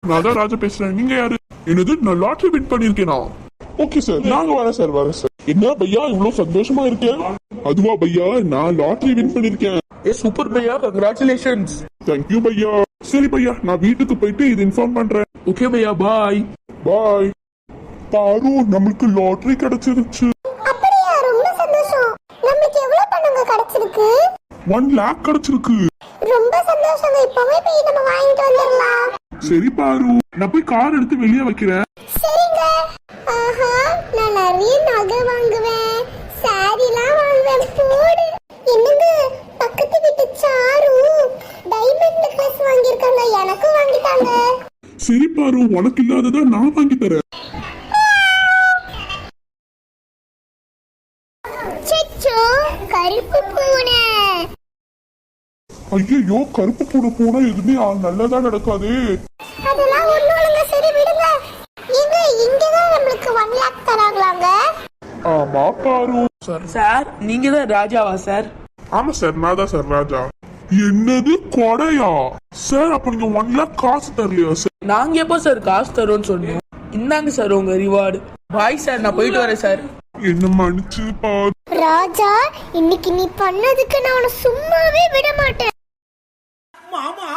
நான் தான் ராஜா பேசுறேன். நீங்க யாரு? என்னது, நான் லாட்டரி வின் பண்ணிருக்கேனா? ஓகே சார், நாங்க வரேன் சார். என்ன பையா இவ்வளவு சந்தோஷமா இருக்கேன்? அதுவா பையா, நான் லாட்டரி வின் பண்ணிருக்கேன். சூப்பர் பையா, கங்க்ராச்சுலேஷன்ஸ். தேங்க்யூ பையா. சரி பையா, நான் வீட்டுக்கு போயிட்டு இது இன்ஃபார்ம் பண்றேன். ஓகே பையா, பாய். பாய். பாரு, நம்மளுக்கு லாட்டரி கிடைச்சிருச்சு. அப்படியா? ரொம்ப சந்தோஷம். நமக்கு எவ்வளவு பணங்க கிடைச்சிருக்கு? 1 lakh கிடைச்சிருக்கு. ரொம்ப சந்தோஷங்க. இப்பவே போய் நம்ம வாங்கிட்டு வந்துடலாம். சரி பாரு, நான் போய் கார் எடுத்து வெளியே வைக்கிறேன். சரிங்க. ஆஹா, நான் நிறைய நகை வாங்குவேன், சாரிலாம் வாங்குவேன். போடு. என்னங்க, பக்கத்து வீட்டு சாரு டைமண்ட் நெக்லஸ் வாங்கியிருக்காங்க, எனக்கும் வாங்கிட்டாங்க. சரி பாரு, உனக்கு இல்லாததா நான் வாங்கி தரேன். சச்சோ, கருப்பு பூனை. ஐயோ, கருப்பு பூனை போனா எதுவுமே நல்லதா நடக்காது. அதெல்லாம் ஒண்ணும் இல்லைங்க. சரி விடுங்க. எங்க இங்கதான் நம்மளுக்கு 1 lakh தராங்களாங்க? ஆமா பாரு. சார், நீங்க தான் ராஜாவா சார்? ஆமா சார், நான் தான் சார் ராஜா. என்னது, கொடையா? சார், அப்ப நீங்க 1 lakh காசு தரலையா சார்? நாங்க எப்போ சார் காசு தரோம்னு சொன்னோம்? இந்தாங்க சார் உங்க ரிவார்டு. பாய் சார், நான் போயிட்டு வரேன் சார். என்ன மன்னிச்சு பாரு ராஜா, இன்னைக்கு நீ பண்ணதுக்கு நான் உன்னை சும்மாவே விட மாட்டேன். மாமா